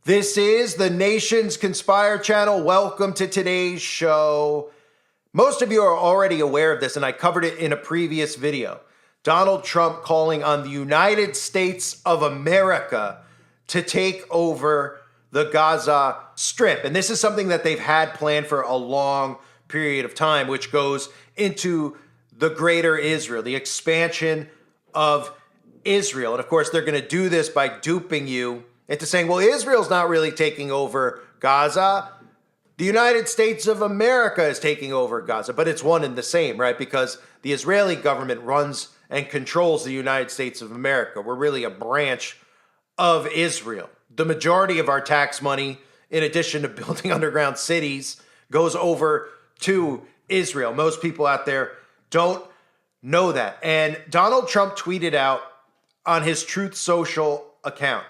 This is the Nation's Conspire channel. Welcome to today's show. Most of you are already aware of this, and I covered it in a previous video. Donald Trump calling on the United States of America to take over the Gaza Strip. And this is something that they've had planned for a long period of time, which goes into the greater Israel, the expansion of Israel. And of course, they're going to do this by duping you into saying, well, Israel's not really taking over Gaza. The United States of America is taking over Gaza, but it's one and the same, right? Because the Israeli government runs and controls the United States of America. We're really a branch of Israel. The majority of our tax money, in addition to building underground cities, goes over to Israel. Most people out there don't know that. And Donald Trump tweeted out on his Truth Social account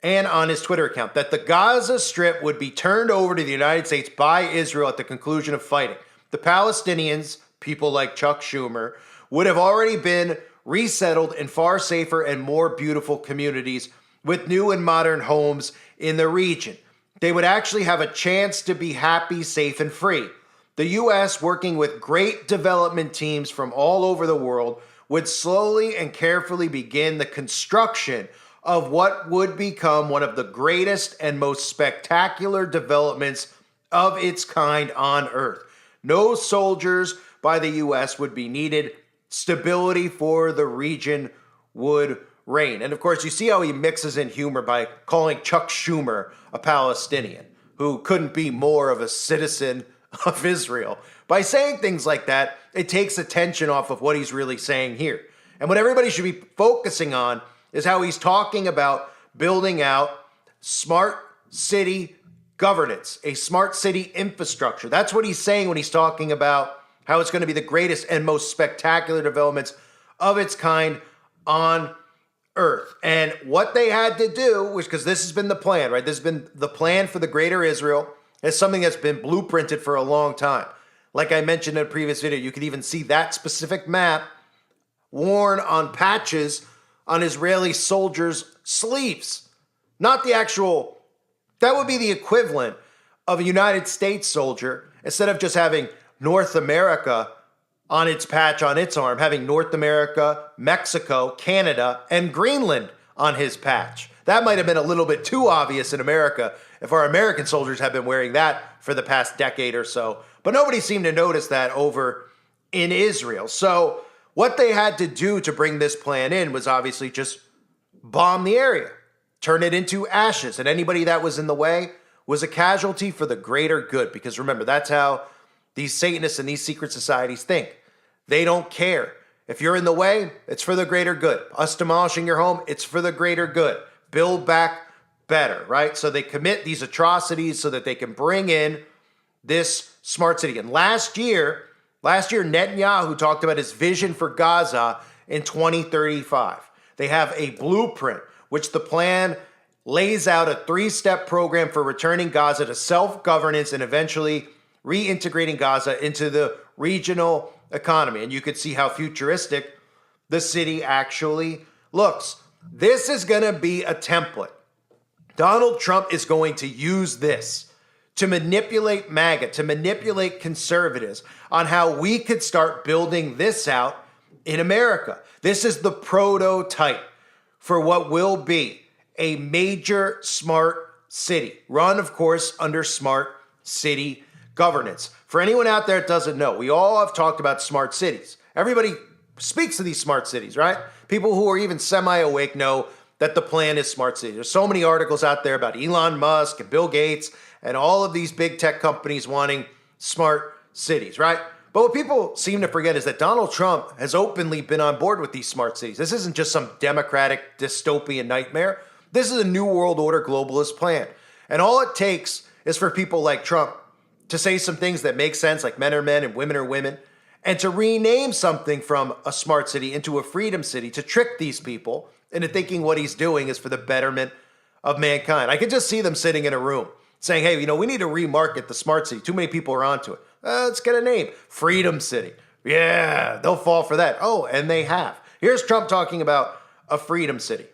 and on his Twitter account that the Gaza Strip would be turned over to the United States by Israel at the conclusion of fighting. The Palestinians, people like Chuck Schumer, would have already been resettled in far safer and more beautiful communities with new and modern homes in the region. They would actually have a chance to be happy, safe, and free. The U.S., working with great development teams from all over the world, would slowly and carefully begin the construction of what would become one of the greatest and most spectacular developments of its kind on Earth. No soldiers by the U.S. would be needed. Stability for the region would reign. And of course, you see how he mixes in humor by calling Chuck Schumer a Palestinian, who couldn't be more of a citizen of Israel. By saying things like that, it takes attention off of what he's really saying here. And what everybody should be focusing on is how he's talking about building out smart city governance, a smart city infrastructure. That's what he's saying when he's talking about how it's going to be the greatest and most spectacular developments of its kind on Earth. And what they had to do was, because this has been the plan, right? This has been the plan for the greater Israel. It's something that's been blueprinted for a long time. Like I mentioned in a previous video, you could even see that specific map worn on patches on Israeli soldiers' sleeves. Not the actual, that would be the equivalent of a United States soldier, instead of just having North America on its patch on its arm, having North America, Mexico, Canada, and Greenland on his patch. That might have been a little bit too obvious in America if our American soldiers have been wearing that for the past decade or so. But nobody seemed to notice that over in Israel. So what they had to do to bring this plan in was obviously just bomb the area, turn it into ashes. And anybody that was in the way was a casualty for the greater good. Because remember, that's how these Satanists and these secret societies think. They don't care. If you're in the way, it's for the greater good. Us demolishing your home, it's for the greater good. Build back better, right? So they commit these atrocities so that they can bring in this smart city. And last year, Netanyahu talked about his vision for Gaza in 2035. They have a blueprint, which the plan lays out a 3-step program for returning Gaza to self-governance and eventually reintegrating Gaza into the regional economy. And you could see how futuristic the city actually looks. This is going to be a template. Donald Trump is going to use this to manipulate MAGA, to manipulate conservatives on how we could start building this out in America. This is the prototype for what will be a major smart city, run, of course, under smart city governance. For anyone out there that doesn't know, we all have talked about smart cities. Everybody speaks of these smart cities, right? People who are even semi-awake know that the plan is smart cities. There's so many articles out there about Elon Musk and Bill Gates and all of these big tech companies wanting smart cities, right? But what people seem to forget is that Donald Trump has openly been on board with these smart cities. This isn't just some democratic dystopian nightmare. This is a new world order globalist plan. And all it takes is for people like Trump to say some things that make sense, like men are men and women are women, and to rename something from a smart city into a freedom city, to trick these people into thinking what he's doing is for the betterment of mankind. I could just see them sitting in a room saying, hey, we need to remarket the smart city. Too many people are onto it. Let's get a name. Freedom City. Yeah, they'll fall for that. Oh, and they have. Here's Trump talking about a freedom city.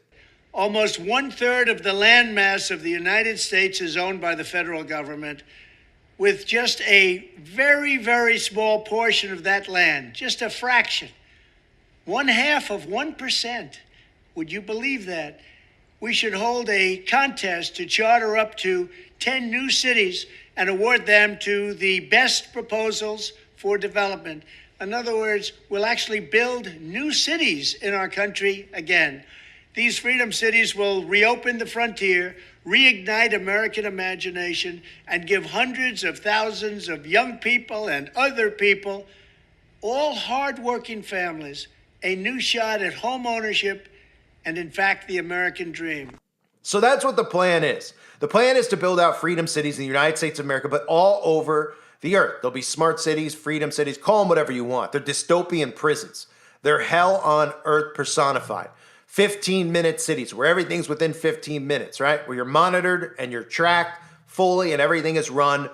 Almost 1/3 of the landmass of the United States is owned by the federal government, with just a very, very small portion of that land, just a fraction, 1/2 of 1%. Would you believe that? We should hold a contest to charter up to 10 new cities and award them to the best proposals for development. In other words, we'll actually build new cities in our country again. These freedom cities will reopen the frontier, reignite American imagination, and give hundreds of thousands of young people and other people, all hardworking families, a new shot at home ownership and, in fact, the American dream. So that's what the plan is. The plan is to build out freedom cities in the United States of America, but all over the earth. There'll be smart cities, freedom cities, call them whatever you want. They're dystopian prisons. They're hell on earth personified. 15-minute cities where everything's within 15 minutes, right? Where you're monitored and you're tracked fully and everything is run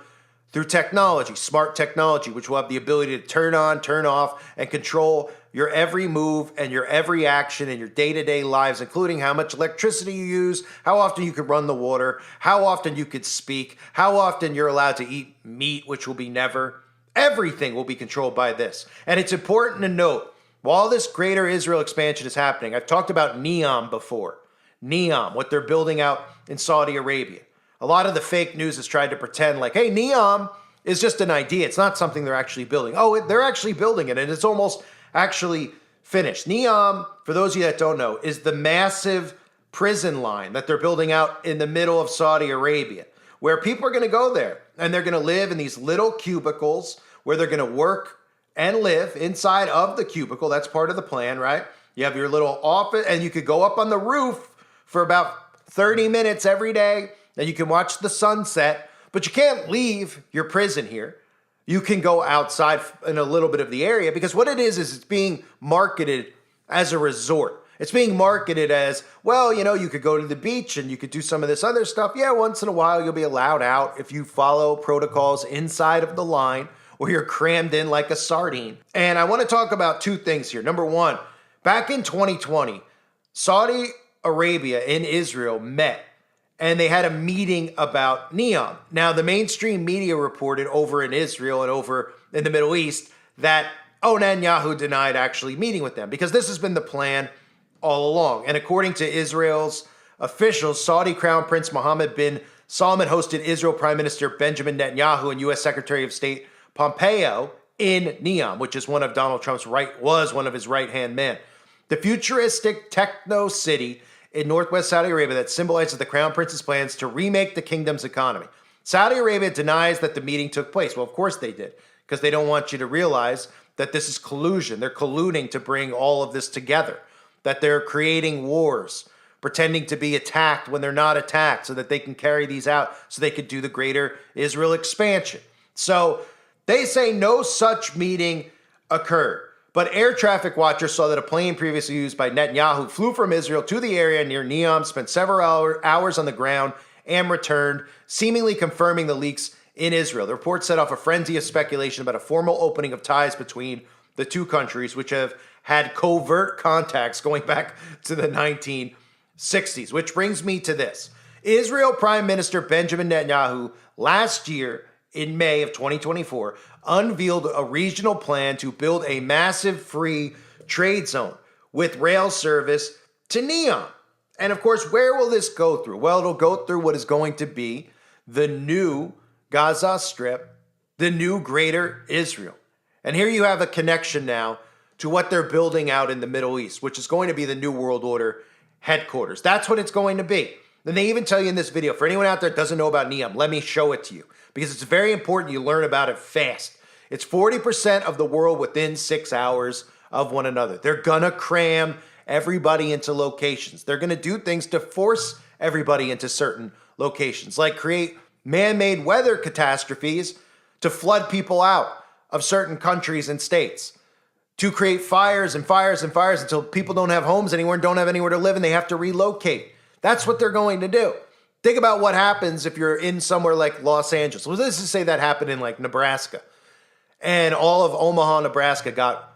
through technology, smart technology, which will have the ability to turn on, turn off, and control your every move and your every action in your day-to-day lives, including how much electricity you use, how often you could run the water, how often you could speak, how often you're allowed to eat meat, which will be never. Everything will be controlled by this. And it's important to note, while this greater Israel expansion is happening, I've talked about Neom before. Neom, what they're building out in Saudi Arabia. A lot of the fake news has tried to pretend like, hey, Neom is just an idea. It's not something they're actually building. Oh, they're actually building it, and it's almost actually finished. Neom, for those of you that don't know, is the massive prison line that they're building out in the middle of Saudi Arabia, where people are going to go there, and they're going to live in these little cubicles where they're going to work and live inside of the cubicle. That's part of the plan, right? You have your little office, and you could go up on the roof for about 30 minutes every day, and you can watch the sunset, but you can't leave your prison here. You can go outside in a little bit of the area, because what it is it's being marketed as a resort. It's being marketed as, well, you could go to the beach and you could do some of this other stuff. Yeah, once in a while you'll be allowed out if you follow protocols inside of the line, or you're crammed in like a sardine. And I want to talk about two things here. Number one, back in 2020, Saudi Arabia and Israel met, and they had a meeting about Neom. Now, the mainstream media reported over in Israel and over in the Middle East that, Netanyahu denied actually meeting with them, because this has been the plan all along. And according to Israel's officials, Saudi Crown Prince Mohammed bin Salman hosted Israel Prime Minister Benjamin Netanyahu and U.S. Secretary of State Pompeo in Neom, which is one of Donald Trump's was one of his right-hand men. The futuristic techno city in northwest Saudi Arabia that symbolizes the Crown Prince's plans to remake the kingdom's economy. Saudi Arabia denies that the meeting took place. Well, of course they did, because they don't want you to realize that this is collusion. They're colluding to bring all of this together, that they're creating wars, pretending to be attacked when they're not attacked so that they can carry these out so they could do the greater Israel expansion. So they say no such meeting occurred. But air traffic watchers saw that a plane previously used by Netanyahu flew from Israel to the area near Neom, spent several hours on the ground, and returned, seemingly confirming the leaks in Israel. The report set off a frenzy of speculation about a formal opening of ties between the two countries, which have had covert contacts going back to the 1960s. Which brings me to this. Israel Prime Minister Benjamin Netanyahu last year, in May of 2024, unveiled a regional plan to build a massive free trade zone with rail service to Neom. And of course, where will this go through? Well, it'll go through what is going to be the new Gaza Strip, the new greater Israel. And here you have a connection now to what they're building out in the Middle East, which is going to be the New World Order headquarters. That's what it's going to be. And they even tell you in this video, for anyone out there that doesn't know about Neom, let me show it to you, because it's very important you learn about it fast. It's 40% of the world within 6 hours of one another. They're gonna cram everybody into locations. They're gonna do things to force everybody into certain locations, like create man-made weather catastrophes to flood people out of certain countries and states, to create fires and fires and fires until people don't have homes anywhere and don't have anywhere to live and they have to relocate. That's what they're going to do. Think about what happens if you're in somewhere like Los Angeles. Well, let's just say that happened in like Nebraska, and all of Omaha, Nebraska got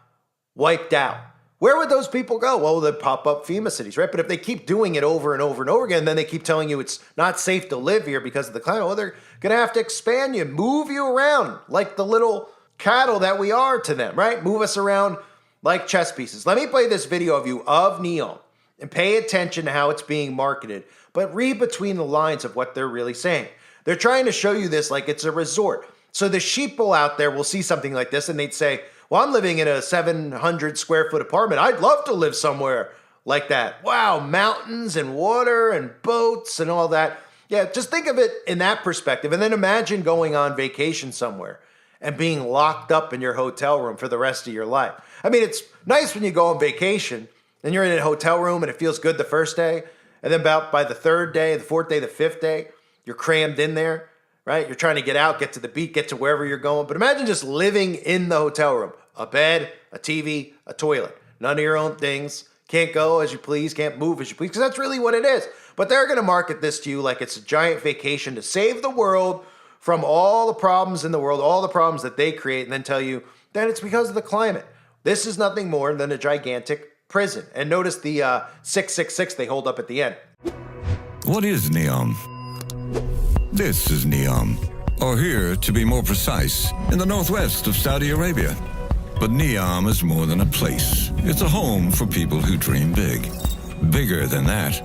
wiped out. Where would those people go? Well, they'd pop up FEMA cities, right? But if they keep doing it over and over and over again, then they keep telling you it's not safe to live here because of the climate. Well, they're going to have to expand you, move you around like the little cattle that we are to them, right? Move us around like chess pieces. Let me play this video of you of Neom and pay attention to how it's being marketed, but read between the lines of what they're really saying. They're trying to show you this like it's a resort. So the sheeple out there will see something like this and they'd say, well, I'm living in a 700 square foot apartment. I'd love to live somewhere like that. Wow, mountains and water and boats and all that. Yeah, just think of it in that perspective. And then imagine going on vacation somewhere and being locked up in your hotel room for the rest of your life. I mean, it's nice when you go on vacation and you're in a hotel room and it feels good the first day. And then about by the third day, the fourth day, the fifth day, you're crammed in there. Right? You're trying to get out, get to the beach, get to wherever you're going. But imagine just living in the hotel room. A bed, a TV, a toilet. None of your own things. Can't go as you please, can't move as you please, because that's really what it is. But they're going to market this to you like it's a giant vacation to save the world from all the problems in the world, all the problems that they create, and then tell you that it's because of the climate. This is nothing more than a gigantic prison. And notice the 666 they hold up at the end. What is Neom? This is Neom, or here, to be more precise, in the northwest of Saudi Arabia. But Neom is more than a place. It's a home for people who dream big. Bigger than that.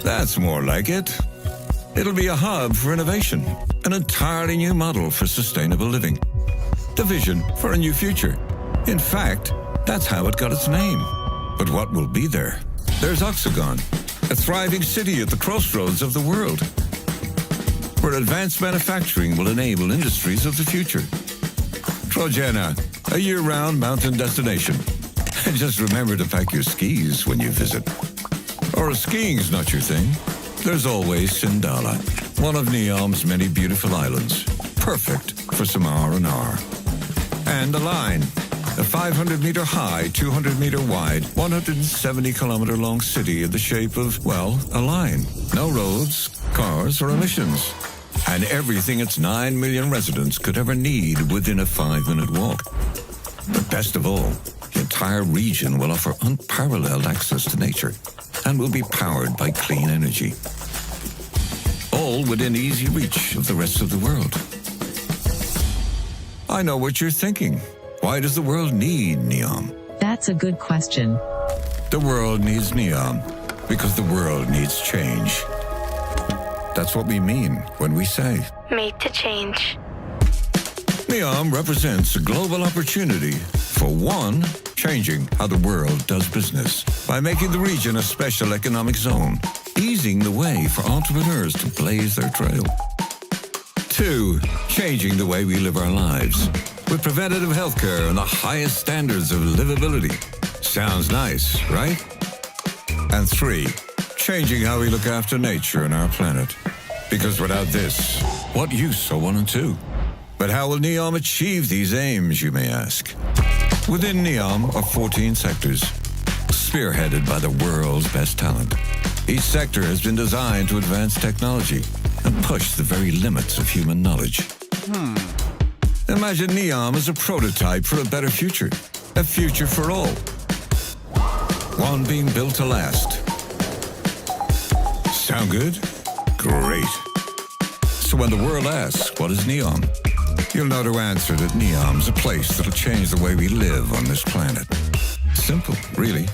That's more like it. It'll be a hub for innovation, an entirely new model for sustainable living. The vision for a new future. In fact, that's how it got its name. But what will be there? There's Oxagon, a thriving city at the crossroads of the world, where advanced manufacturing will enable industries of the future. Trojana, a year-round mountain destination. And just remember to pack your skis when you visit. Or if skiing's not your thing, there's always Sindala, one of Neom's many beautiful islands, perfect for some R&R. And Align, a 500-meter high, 200-meter wide, 170-kilometer long city in the shape of, well, a line. No roads, cars, or emissions. And everything its 9 million residents could ever need within a 5-minute walk. But best of all, the entire region will offer unparalleled access to nature and will be powered by clean energy. All within easy reach of the rest of the world. I know what you're thinking. Why does the world need Neom? That's a good question. The world needs Neom because the world needs change. That's what we mean when we say Made to change. Neom represents a global opportunity for one, changing how the world does business by making the region a special economic zone, easing the way for entrepreneurs to blaze their trail. Two, changing the way we live our lives with preventative healthcare and the highest standards of livability. Sounds nice, right? And three, changing how we look after nature and our planet. Because without this, what use are 1 and 2? But how will Neom achieve these aims, you may ask? Within Neom are 14 sectors, spearheaded by the world's best talent. Each sector has been designed to advance technology and push the very limits of human knowledge. Imagine Neom as a prototype for a better future, a future for all. One being built to last. Sound good? Great. So when the world asks, what is Neom? You'll know to answer that Neom's a place that'll change the way we live on this planet. Simple, really.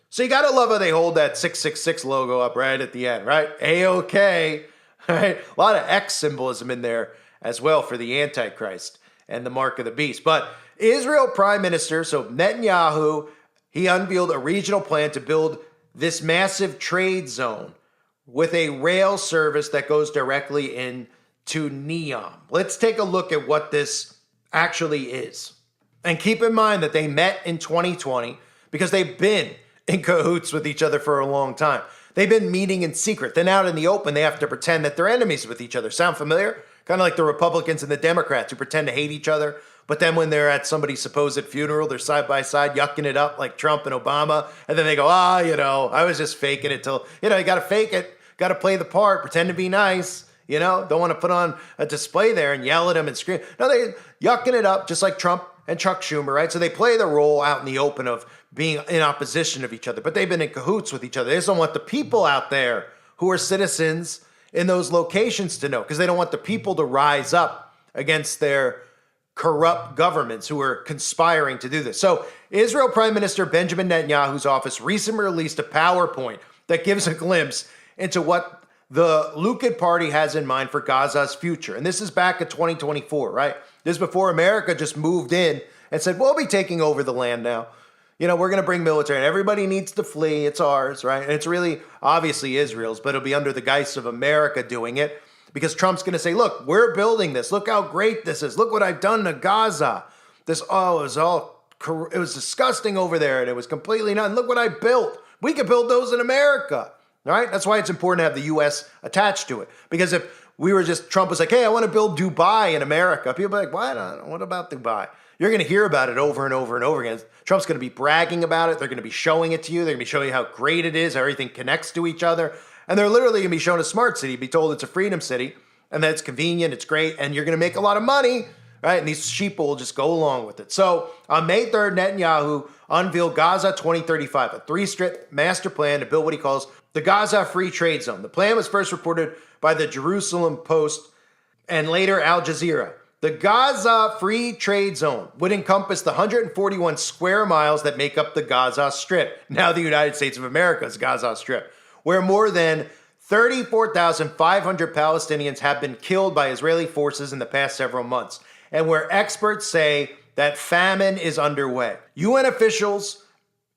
So you gotta love how they hold that 666 logo up right at the end, right? A-OK, right? A lot of X symbolism in there as well for the Antichrist and the mark of the beast. But Israel Prime Minister, so Netanyahu, he unveiled a regional plan to build this massive trade zone with a rail service that goes directly into Neom. Let's take a look at what this actually is. And keep in mind that they met in 2020 because they've been in cahoots with each other for a long time. They've been meeting in secret. Then out in the open, they have to pretend that they're enemies with each other. Sound familiar? Kind of like the Republicans and the Democrats who pretend to hate each other. But then when they're at somebody's supposed funeral, they're side by side yucking it up like Trump and Obama. And then they go, I was just faking it till, you got to fake it. Got to play the part, pretend to be nice. Don't want to put on a display there and yell at them and scream. No, they're yucking it up just like Trump and Chuck Schumer, right? So they play the role out in the open of being in opposition of each other, but they've been in cahoots with each other. They just don't want the people out there who are citizens in those locations to know, because they don't want the people to rise up against their corrupt governments who are conspiring to do this. So Israel Prime Minister Benjamin Netanyahu's office recently released a PowerPoint that gives a glimpse into what the Likud party has in mind for Gaza's future. And this is back in 2024, right? This is before America just moved in and said, we'll be taking over the land now. We're going to bring military and everybody needs to flee. It's ours, right? And it's really obviously Israel's, but it'll be under the guise of America doing it, because Trump's going to say, look, we're building this. Look how great this is. Look what I've done to Gaza. It was disgusting over there and it was completely nothing. Look what I built. We could build those in America, all right? That's why it's important to have the U.S. attached to it. Because if Trump was like, hey, I want to build Dubai in America, people would be like, what? What about Dubai? You're going to hear about it over and over and over again. Trump's going to be bragging about it. They're going to be showing it to you. They're going to be showing you how great it is, how everything connects to each other. And they're literally going to be shown a smart city, be told it's a freedom city, and that it's convenient, it's great, and you're going to make a lot of money, right? And these sheep will just go along with it. So on May 3rd, Netanyahu unveiled Gaza 2035, a three-strip master plan to build what he calls the Gaza Free Trade Zone. The plan was first reported by the Jerusalem Post and later Al Jazeera. The Gaza Free Trade Zone would encompass the 141 square miles that make up the Gaza Strip, now the United States of America's Gaza Strip, where more than 34,500 Palestinians have been killed by Israeli forces in the past several months, and where experts say that famine is underway. UN officials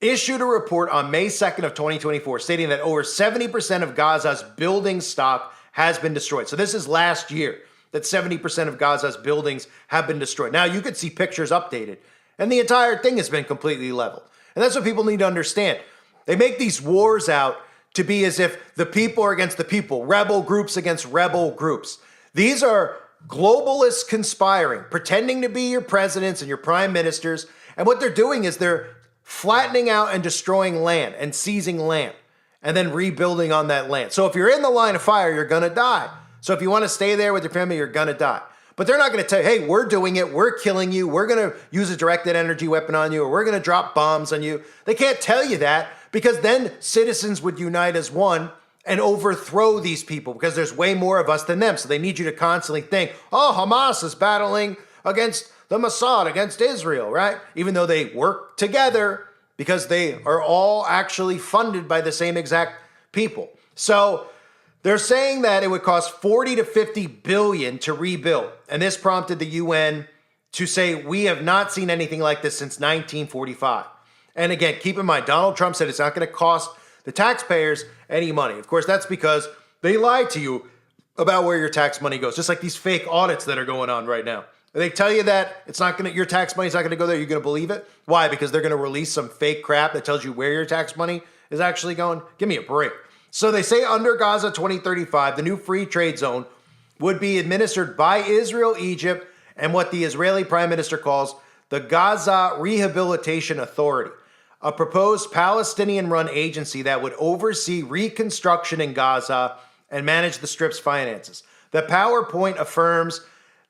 issued a report on May 2nd of 2024 stating that over 70% of Gaza's building stock has been destroyed. So this is last year, that 70% of Gaza's buildings have been destroyed. Now, you could see pictures updated, and the entire thing has been completely leveled. And that's what people need to understand. They make these wars out to be as if the people are against the people, rebel groups against rebel groups. These are globalists conspiring, pretending to be your presidents and your prime ministers. And what they're doing is they're flattening out and destroying land and seizing land and then rebuilding on that land. So if you're in the line of fire, you're going to die. So if you want to stay there with your family, you're going to die. But they're not going to tell you, hey, we're doing it, we're killing you, we're going to use a directed energy weapon on you, or we're going to drop bombs on you. They can't tell you that, because then citizens would unite as one and overthrow these people, because there's way more of us than them. So they need you to constantly think, oh, Hamas is battling against the Mossad, against Israel, right? Even though they work together because they are all actually funded by the same exact people. So they're saying that it would cost 40 to 50 billion to rebuild. And this prompted the UN to say, we have not seen anything like this since 1945. And again, keep in mind, Donald Trump said it's not going to cost the taxpayers any money. Of course, that's because they lied to you about where your tax money goes, just like these fake audits that are going on right now. They tell you that your tax money's not going to go there. You're going to believe it. Why? Because they're going to release some fake crap that tells you where your tax money is actually going. Give me a break. So they say under Gaza 2035, the new free trade zone would be administered by Israel, Egypt, and what the Israeli prime minister calls the Gaza Rehabilitation Authority, a proposed Palestinian-run agency that would oversee reconstruction in Gaza and manage the Strip's finances. The PowerPoint affirms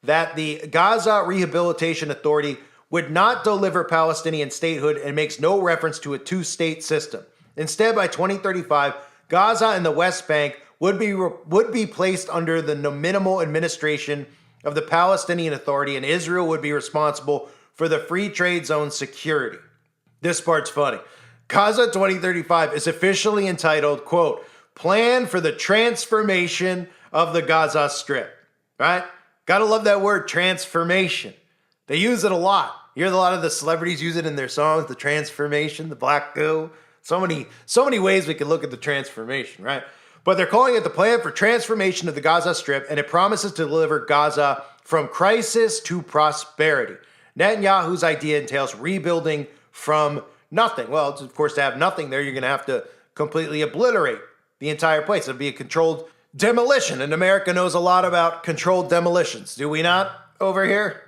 that the Gaza Rehabilitation Authority would not deliver Palestinian statehood and makes no reference to a two-state system. Instead, by 2035, Gaza and the West Bank would be placed under the minimal administration of the Palestinian Authority, and Israel would be responsible for the free trade zone security. This part's funny. Gaza 2035 is officially entitled, quote, Plan for the Transformation of the Gaza Strip, right? Gotta love that word, transformation. They use it a lot. You hear a lot of the celebrities use it in their songs, the transformation, the black goo. So many ways we can look at the transformation, right? But they're calling it the Plan for Transformation of the Gaza Strip, and it promises to deliver Gaza from crisis to prosperity. Netanyahu's idea entails rebuilding from nothing. Well, of course, to have nothing there, you're going to have to completely obliterate the entire place. It'll be a controlled demolition, and America knows a lot about controlled demolitions. Do we not over here?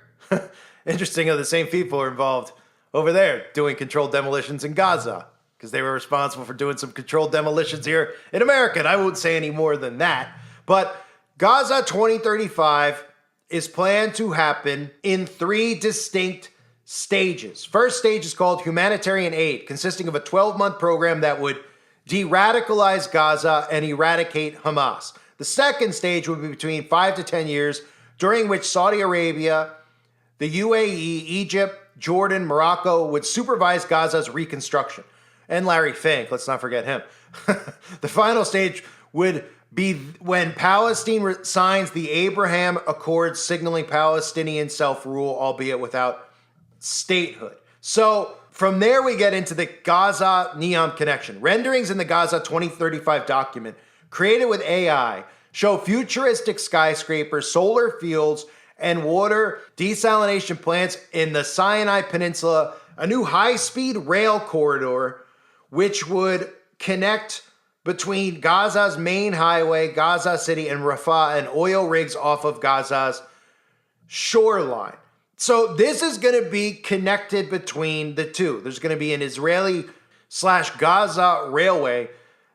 Interesting how the same people are involved over there doing controlled demolitions in Gaza, because they were responsible for doing some controlled demolitions here in America. And I won't say any more than that. But Gaza 2035 is planned to happen in 3 distinct stages. First stage is called humanitarian aid, consisting of a 12-month program that would de-radicalize Gaza and eradicate Hamas. The second stage would be between 5 to 10 years, during which Saudi Arabia, the UAE, Egypt, Jordan, Morocco would supervise Gaza's reconstruction. And Larry Fink, let's not forget him. The final stage would be when Palestine signs the Abraham Accords signaling Palestinian self-rule, albeit without statehood. So from there, we get into the Gaza Neom connection. Renderings in the Gaza 2035 document, created with AI, show futuristic skyscrapers, solar fields, and water desalination plants in the Sinai Peninsula, a new high-speed rail corridor, which would connect between Gaza's main highway, Gaza City, and Rafah, and oil rigs off of Gaza's shoreline. So this is going to be connected between the two. There's going to be an Israeli/Gaza railway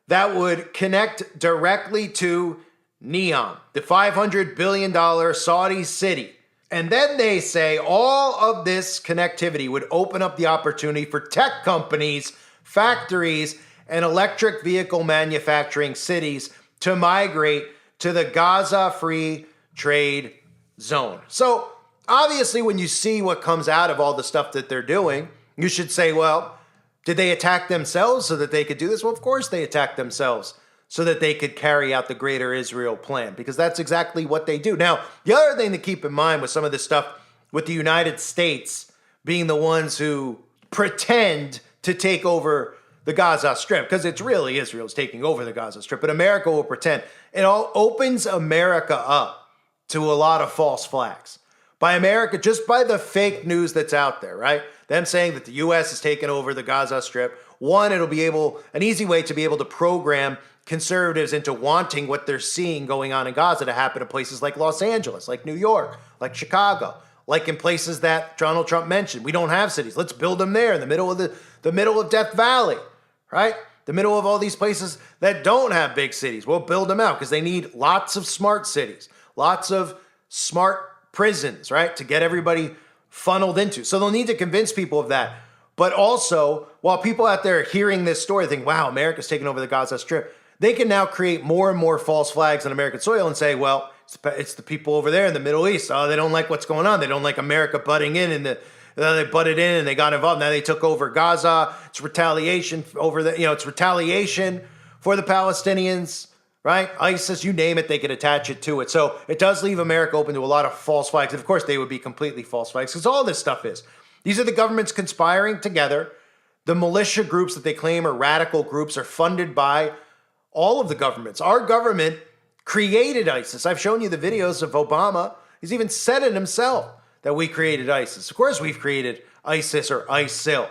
that would connect directly to Neom, the $500 billion Saudi city. And then they say all of this connectivity would open up the opportunity for tech companies, factories, and electric vehicle manufacturing cities to migrate to the Gaza Free Trade Zone. So obviously, when you see what comes out of all the stuff that they're doing, you should say, well, did they attack themselves so that they could do this? Well, of course they attacked themselves so that they could carry out the Greater Israel plan, because that's exactly what they do. Now, the other thing to keep in mind with some of this stuff, with the United States being the ones who pretend to take over the Gaza Strip, because it's really Israel's taking over the Gaza Strip, but America will pretend. It all opens America up to a lot of false flags. By America, just by the fake news that's out there, right? Them saying that the U.S. is taking over the Gaza Strip. One, it'll be an easy way to be able to program conservatives into wanting what they're seeing going on in Gaza to happen in places like Los Angeles, like New York, like Chicago, like in places that Donald Trump mentioned. We don't have cities. Let's build them there in the middle of the middle of Death Valley, right? The middle of all these places that don't have big cities. We'll build them out because they need lots of smart cities, lots of smart prisons, right? To get everybody funneled into. So they'll need to convince people of that. But also, while people out there hearing this story think, wow, America's taking over the Gaza Strip, they can now create more and more false flags on American soil and say, well, it's the people over there in the Middle East. Oh, they don't like what's going on. They don't like America butting in, and they butted in and they got involved. Now they took over Gaza. It's retaliation it's retaliation for the Palestinians, right? ISIS, you name it, they could attach it to it. So it does leave America open to a lot of false flags. And of course, they would be completely false flags because all this stuff is. These are the governments conspiring together. The militia groups that they claim are radical groups are funded by all of the governments. Our government created ISIS. I've shown you the videos of Obama. He's even said it himself that we created ISIS. Of course, we've created ISIS or ISIL.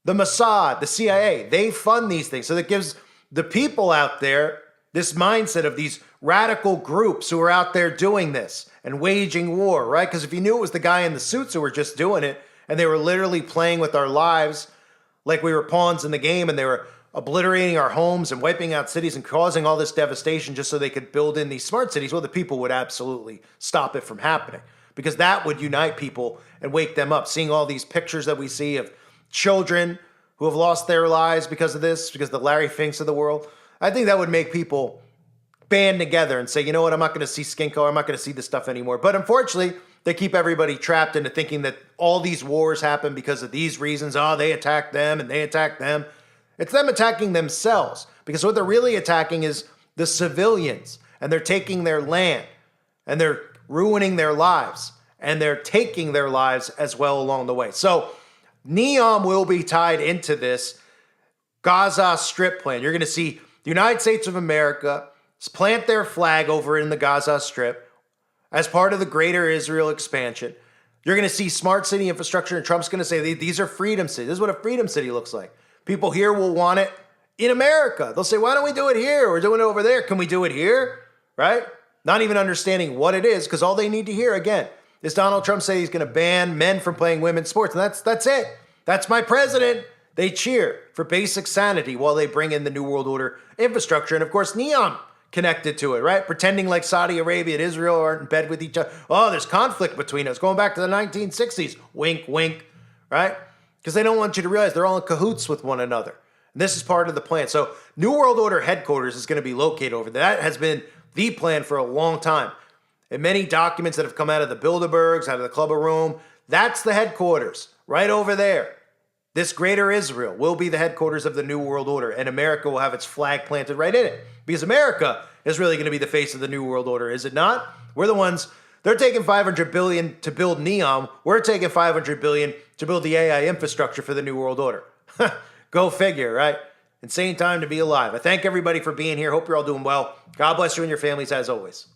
The Mossad, the CIA, they fund these things. So that gives the people out there this mindset of these radical groups who are out there doing this and waging war, right? Because if you knew it was the guy in the suits who were just doing it and they were literally playing with our lives like we were pawns in the game, and they were obliterating our homes and wiping out cities and causing all this devastation just so they could build in these smart cities, well, the people would absolutely stop it from happening, because that would unite people and wake them up. Seeing all these pictures that we see of children who have lost their lives because of this, because the Larry Finks of the world, I think that would make people band together and say, you know what, I'm not going to see Skinko, I'm not going to see this stuff anymore. But unfortunately, they keep everybody trapped into thinking that all these wars happen because of these reasons. Oh, they attacked them and they attacked them. It's them attacking themselves, because what they're really attacking is the civilians, and they're taking their land, and they're ruining their lives, and they're taking their lives as well along the way. So Neom will be tied into this Gaza Strip plan. You're going to see the United States of America plant their flag over in the Gaza Strip as part of the Greater Israel expansion. You're going to see smart city infrastructure, and Trump's going to say these are freedom cities. This is what a freedom city looks like. People here will want it in America. They'll say, why don't we do it here? We're doing it over there. Can we do it here? Right? Not even understanding what it is, because all they need to hear, again, is Donald Trump say he's going to ban men from playing women's sports. And that's it. That's my president. They cheer for basic sanity while they bring in the New World Order infrastructure. And of course, Neom connected to it, right? Pretending like Saudi Arabia and Israel aren't in bed with each other. Oh, there's conflict between us going back to the 1960s. Wink, wink, right? Because they don't want you to realize they're all in cahoots with one another. And this is part of the plan. So New World Order headquarters is going to be located over there. That has been the plan for a long time. And many documents that have come out of the Bilderbergs, out of the Club of Rome, that's the headquarters right over there. This greater Israel will be the headquarters of the New World Order, and America will have its flag planted right in it. Because America is really going to be the face of the New World Order, is it not? We're the ones, they're taking $500 billion to build Neom. We're taking $500 billion to build the AI infrastructure for the New World Order. Go figure, right? Insane time to be alive. I thank everybody for being here. Hope you're all doing well. God bless you and your families as always.